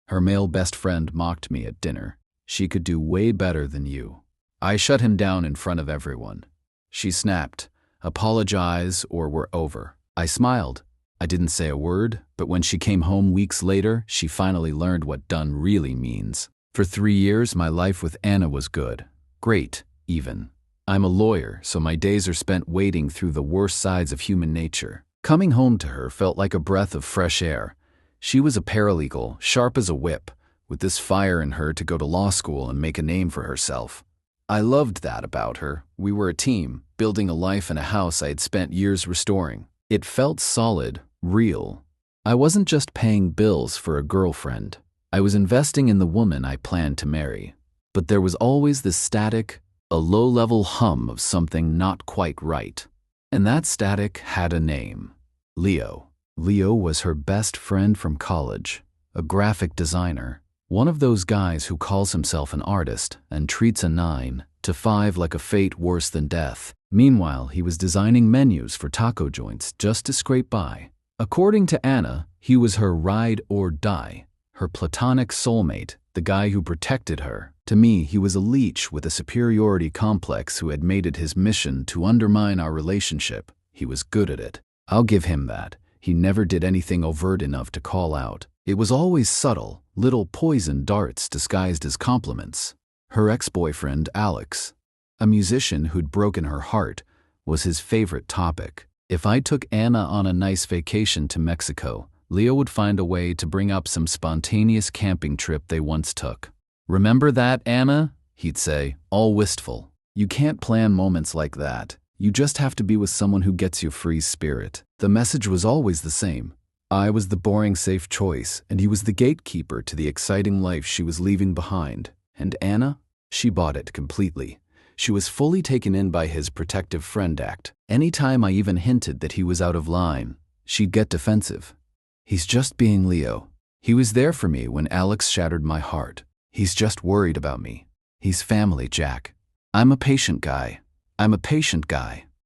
Her male best friend mocked me at dinner. She could do way better than you. I shut him down in front of everyone. She snapped, apologize or we're over. I smiled. I didn't say a word, but when she came home weeks later, she finally learned what done really means. For 3 years, my life with Anna was good. Great, even. I'm a lawyer, so my days are spent wading through the worst sides of human nature. Coming home to her felt like a breath of fresh air. She was a paralegal, sharp as a whip, with this fire in her to go to law school and make a name for herself. I loved that about her. We were a team, building a life and a house I had spent years restoring. It felt solid, real. I wasn't just paying bills for a girlfriend. I was investing in the woman I planned to marry. But there was always this static, a low-level hum of something not quite right. And that static had a name. Leo. Leo was her best friend from college, a graphic designer, one of those guys who calls himself an artist and treats a 9 to 5 like a fate worse than death. Meanwhile, he was designing menus for taco joints just to scrape by. According to Anna, he was her ride or die, her platonic soulmate, the guy who protected her. To me, he was a leech with a superiority complex who had made it his mission to undermine our relationship. He was good at it. I'll give him that. He never did anything overt enough to call out. It was always subtle, little poison darts disguised as compliments. Her ex-boyfriend, Alex, a musician who'd broken her heart, was his favorite topic. If I took Anna on a nice vacation to Mexico, Leo would find a way to bring up some spontaneous camping trip they once took. "Remember that, Anna?" he'd say, all wistful. You can't plan moments like that. You just have to be with someone who gets your free spirit. The message was always the same. I was the boring, safe choice, and he was the gatekeeper to the exciting life she was leaving behind. And Anna? She bought it completely. She was fully taken in by his protective friend act. Anytime I even hinted that he was out of line, she'd get defensive. He's just being Leo. He was there for me when Alex shattered my heart. He's just worried about me. He's family, Jack. I'm a patient guy.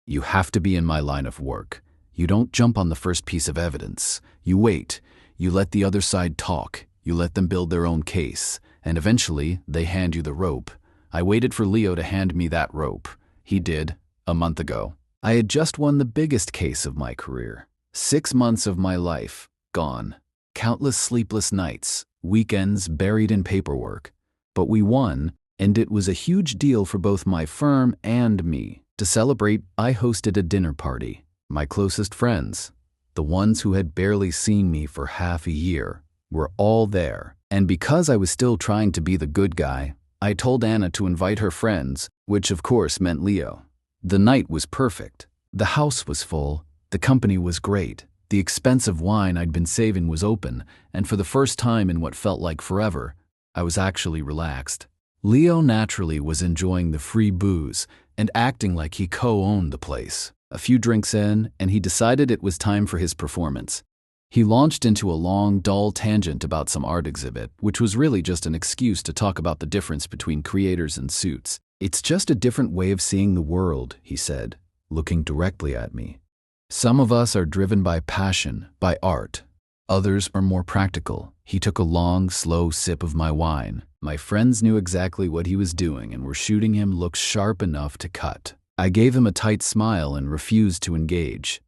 You have to be in my line of work. You don't jump on the first piece of evidence. You wait. You let the other side talk. You let them build their own case. And eventually, they hand you the rope. I waited for Leo to hand me that rope. He did, a month ago. I had just won the biggest case of my career. 6 months of my life, gone. Countless sleepless nights, weekends buried in paperwork. But we won, and it was a huge deal for both my firm and me. To celebrate, I hosted a dinner party. My closest friends, the ones who had barely seen me for half a year, were all there. And because I was still trying to be the good guy, I told Anna to invite her friends, which of course meant Leo. The night was perfect. The house was full. The company was great. The expensive wine I'd been saving was open, and for the first time in what felt like forever, I was actually relaxed. Leo naturally was enjoying the free booze and acting like he co-owned the place. A few drinks in, and he decided it was time for his performance. He launched into a long, dull tangent about some art exhibit, which was really just an excuse to talk about the difference between creators and suits. "It's just a different way of seeing the world," he said, looking directly at me. "Some of us are driven by passion, by art. Others are more practical." He took a long, slow sip of my wine. My friends knew exactly what he was doing and were shooting him looks sharp enough to cut. I gave him a tight smile and refused to engage.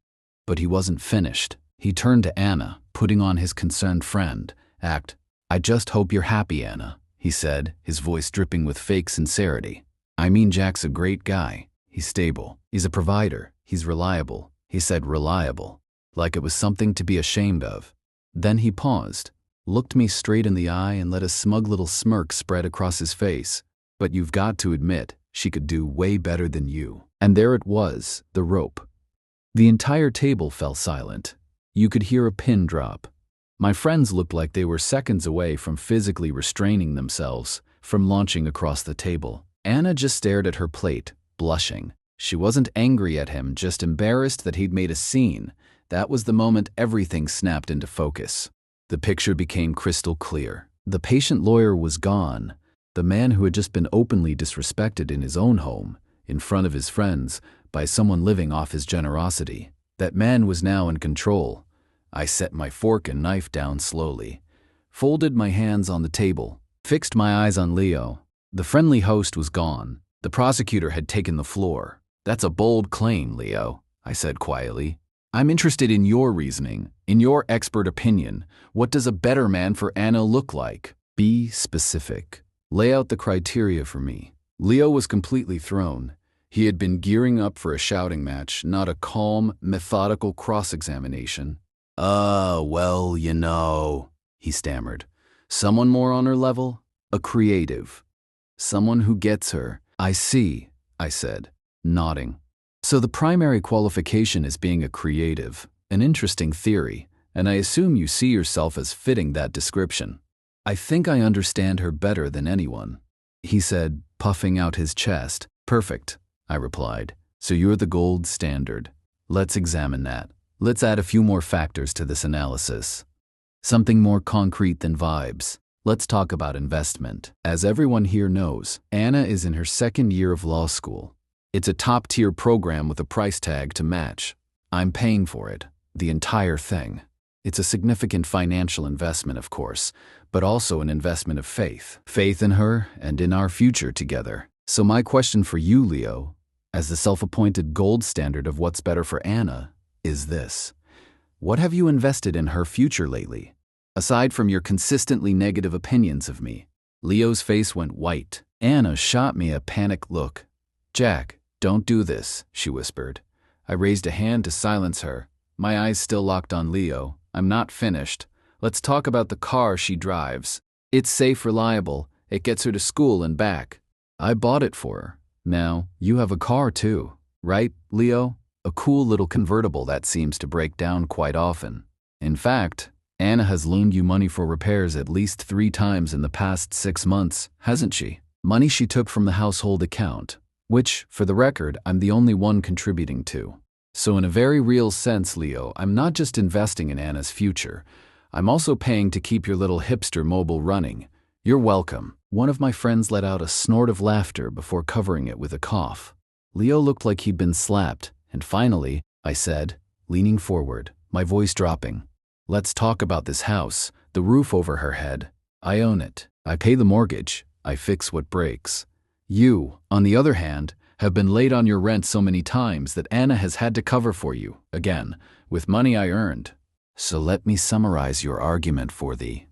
But he wasn't finished. He turned to Anna, putting on his concerned friend act. "I just hope you're happy, Anna," he said, his voice dripping with fake sincerity. "I mean, Jack's a great guy. He's stable. He's a provider. He's reliable." He said reliable, like it was something to be ashamed of. Then he paused, looked me straight in the eye and let a smug little smirk spread across his face. "But you've got to admit, she could do way better than you." And there it was, the rope. The entire table fell silent. You could hear a pin drop. My friends looked like they were seconds away from physically restraining themselves, from launching across the table. Anna just stared at her plate, blushing. She wasn't angry at him, just embarrassed that he'd made a scene. That was the moment everything snapped into focus. The picture became crystal clear. The patient lawyer was gone. The man who had just been openly disrespected in his own home, in front of his friends, by someone living off his generosity. That man was now in control. I set my fork and knife down slowly. folded my hands on the table, fixed my eyes on Leo. The friendly host was gone. The prosecutor had taken the floor. "That's a bold claim, Leo," I said quietly. "I'm interested in your reasoning, in your expert opinion. What does a better man for Anna look like? Be specific. Lay out the criteria for me." Leo was completely thrown. He had been gearing up for a shouting match, not a calm, methodical cross-examination. Well, he stammered. "Someone more on her level? A creative. Someone who gets her." "I see," I said, nodding. "So the primary qualification is being a creative. An interesting theory, and I assume you see yourself as fitting that description." "I think I understand her better than anyone," he said, puffing out his chest. "Perfect," I replied. "So you're the gold standard. Let's examine that. Let's add a few more factors to this analysis. Something more concrete than vibes. Let's talk about investment. As everyone here knows, Anna is in her second year of law school. It's a top-tier program with a price tag to match. I'm paying for it, the entire thing. It's a significant financial investment, of course, but also an investment of faith. Faith in her and in our future together. So my question for you, Leo, as the self-appointed gold standard of what's better for Anna, is this. What have you invested in her future lately? Aside from your consistently negative opinions of me." Leo's face went white. Anna shot me a panicked look. "Jack, don't do this," she whispered. I raised a hand to silence her, my eyes still locked on Leo. "I'm not finished. Let's talk about the car she drives. It's safe, reliable. It gets her to school and back. I bought it for her. Now, you have a car too, right, Leo? A cool little convertible that seems to break down quite often. In fact, Anna has loaned you money for repairs at least 3 times in the past 6 months, hasn't she? Money she took from the household account, which, for the record, I'm the only one contributing to. So in a very real sense, Leo, I'm not just investing in Anna's future. I'm also paying to keep your little hipster mobile running. You're welcome." One of my friends let out a snort of laughter before covering it with a cough. Leo looked like he'd been slapped, and finally, I said, leaning forward, my voice dropping, "Let's talk about this house, the roof over her head. I own it. I pay the mortgage. I fix what breaks. You, on the other hand, have been late on your rent so many times that Anna has had to cover for you, again, with money I earned. So let me summarize your argument for the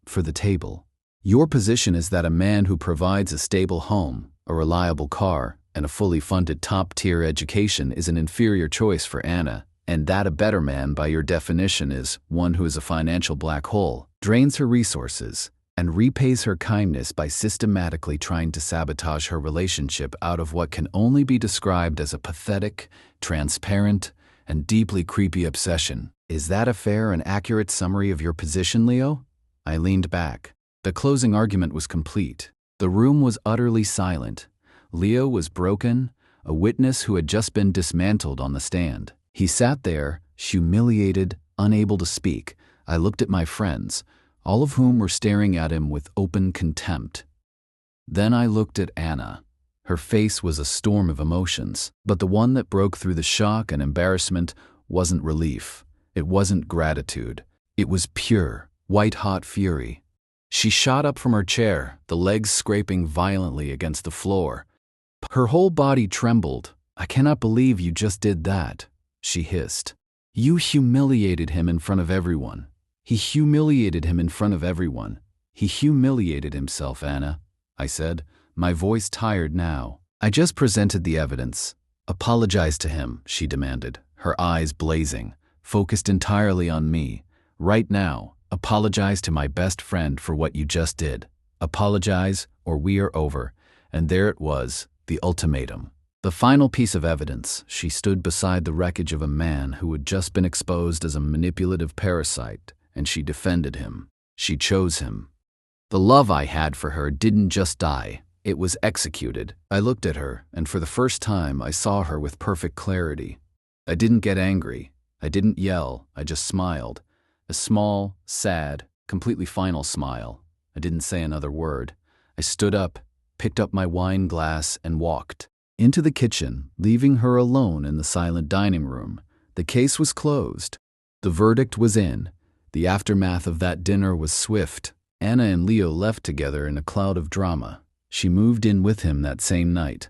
for the table. Your position is that a man who provides a stable home, a reliable car, and a fully funded top-tier education is an inferior choice for Anna, and that a better man, by your definition, is one who is a financial black hole, drains her resources, and repays her kindness by systematically trying to sabotage her relationship out of what can only be described as a pathetic, transparent, and deeply creepy obsession. Is that a fair and accurate summary of your position, Leo? I leaned back. The closing argument was complete. The room was utterly silent. Leo was broken, a witness who had just been dismantled on the stand. He sat there, humiliated, unable to speak. I looked at my friends, all of whom were staring at him with open contempt. Then I looked at Anna. Her face was a storm of emotions, but the one that broke through the shock and embarrassment wasn't relief. It wasn't gratitude. It was pure, white-hot fury. She shot up from her chair, the legs scraping violently against the floor. Her whole body trembled. "I cannot believe you just did that," she hissed. "You humiliated him in front of everyone. He humiliated him in front of everyone. He humiliated himself, Anna," I said, my voice tired now. "I just presented the evidence. Apologize to him," she demanded, her eyes blazing, focused entirely on me. "Right now, apologize to my best friend for what you just did. Apologize, or we are over." And there it was, the ultimatum. The final piece of evidence. She stood beside the wreckage of a man who had just been exposed as a manipulative parasite, and she defended him. She chose him. The love I had for her didn't just die. It was executed. I looked at her, and for the first time I saw her with perfect clarity. I didn't get angry. I didn't yell. I just smiled. A small, sad, completely final smile. I didn't say another word. I stood up, picked up my wine glass, and walked into the kitchen, leaving her alone in the silent dining room. The case was closed. The verdict was in. The aftermath of that dinner was swift. Anna and Leo left together in a cloud of drama. She moved in with him that same night.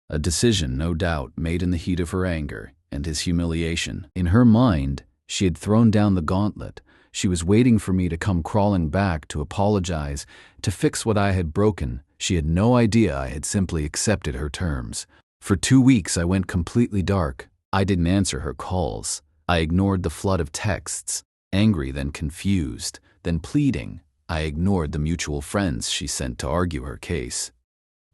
A decision, no doubt, made in the heat of her anger and his humiliation. In her mind, she had thrown down the gauntlet. She was waiting for me to come crawling back to apologize, to fix what I had broken. She had no idea I had simply accepted her terms. For 2 weeks I went completely dark. I didn't answer her calls. I ignored the flood of texts, angry, then confused, then pleading. I ignored the mutual friends she sent to argue her case.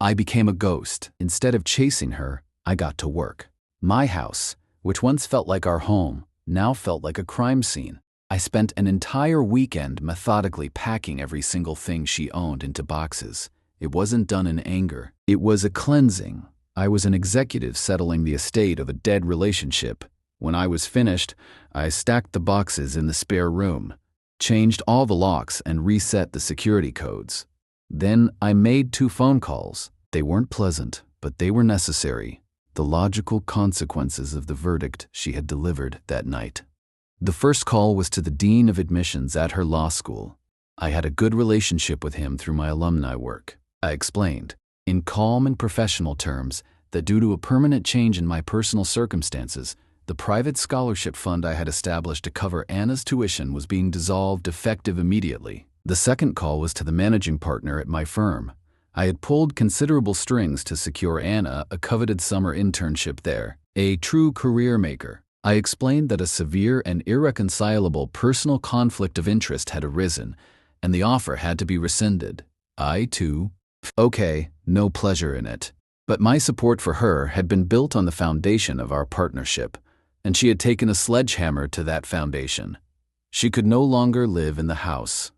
I became a ghost. Instead of chasing her, I got to work. My house, which once felt like our home, now felt like a crime scene. I spent an entire weekend methodically packing every single thing she owned into boxes. It wasn't done in anger. It was a cleansing. I was an executive settling the estate of a dead relationship. When I was finished, I stacked the boxes in the spare room, changed all the locks, and reset the security codes. Then I made 2 phone calls. They weren't pleasant, but they were necessary. The logical consequences of the verdict she had delivered that night. The first call was to the dean of admissions at her law school. I had a good relationship with him through my alumni work. I explained, in calm and professional terms, that due to a permanent change in my personal circumstances, the private scholarship fund I had established to cover Anna's tuition was being dissolved effective immediately. The second call was to the managing partner at my firm. I had pulled considerable strings to secure Anna a coveted summer internship there, a true career maker. I explained that a severe and irreconcilable personal conflict of interest had arisen, and the offer had to be rescinded. I, too, okay, no pleasure in it. But my support for her had been built on the foundation of our partnership, and she had taken a sledgehammer to that foundation. She could no longer live in the house.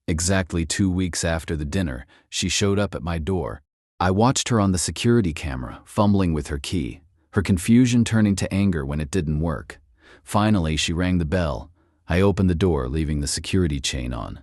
Exactly 2 weeks after the dinner, she showed up at my door. I watched her on the security camera, fumbling with her key, her confusion turning to anger when it didn't work. Finally, she rang the bell. I opened the door, leaving the security chain on.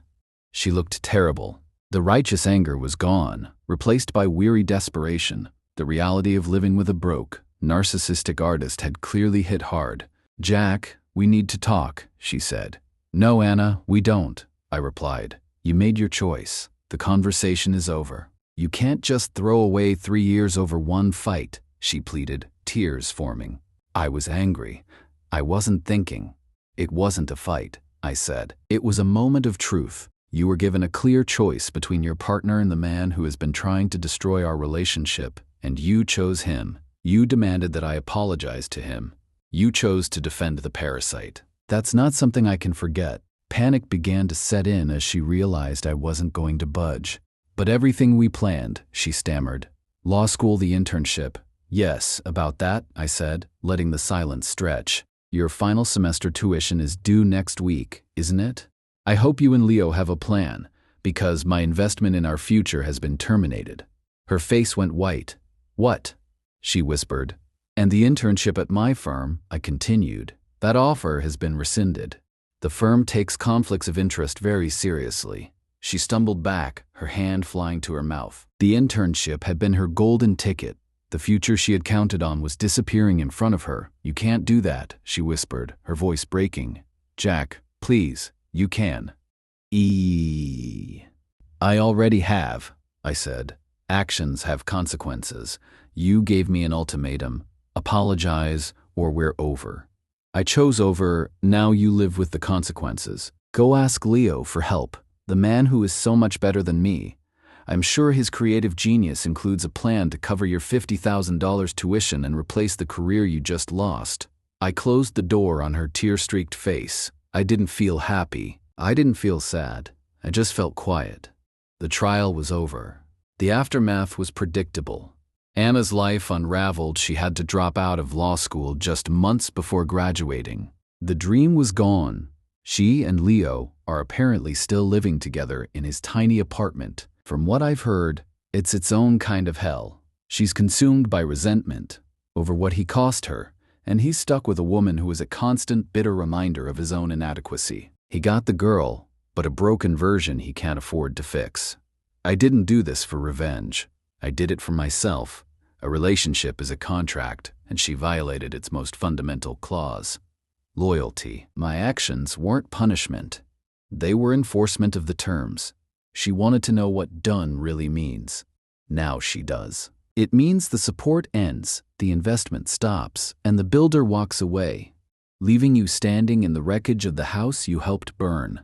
She looked terrible. The righteous anger was gone, replaced by weary desperation. The reality of living with a broke, narcissistic artist had clearly hit hard. "Jack, we need to talk," she said. "No, Anna, we don't," I replied. "You made your choice. The conversation is over. You can't just throw away 3 years over one fight," she pleaded, tears forming. I was angry. I wasn't thinking. "It wasn't a fight," I said. "It was a moment of truth. You were given a clear choice between your partner and the man who has been trying to destroy our relationship, and you chose him. You demanded that I apologize to him. You chose to defend the parasite. That's not something I can forget." Panic began to set in as she realized I wasn't going to budge. "But everything we planned," she stammered. "Law school, the internship." "Yes, about that," I said, letting the silence stretch. "Your final semester tuition is due next week, isn't it? I hope you and Leo have a plan, because my investment in our future has been terminated." Her face went white. "What?" she whispered. "And the internship at my firm," I continued. "That offer has been rescinded. The firm takes conflicts of interest very seriously." She stumbled back, her hand flying to her mouth. The internship had been her golden ticket. The future she had counted on was disappearing in front of her. "You can't do that," she whispered, her voice breaking. "Jack, please, you can." "I already have," I said. "Actions have consequences. You gave me an ultimatum. Apologize, or we're over. I chose over. Now you live with the consequences. Go ask Leo for help, the man who is so much better than me. I'm sure his creative genius includes a plan to cover your $50,000 tuition and replace the career you just lost." I closed the door on her tear-streaked face. I didn't feel happy. I didn't feel sad. I just felt quiet. The trial was over. The aftermath was predictable. Anna's life unraveled. She had to drop out of law school just months before graduating. The dream was gone. She and Leo are apparently still living together in his tiny apartment. From what I've heard, it's its own kind of hell. She's consumed by resentment over what he cost her, and he's stuck with a woman who is a constant, bitter reminder of his own inadequacy. He got the girl, but a broken version he can't afford to fix. I didn't do this for revenge. I did it for myself. A relationship is a contract, and she violated its most fundamental clause: loyalty. My actions weren't punishment. They were enforcement of the terms. She wanted to know what done really means. Now she does. It means the support ends, the investment stops, and the builder walks away, leaving you standing in the wreckage of the house you helped burn.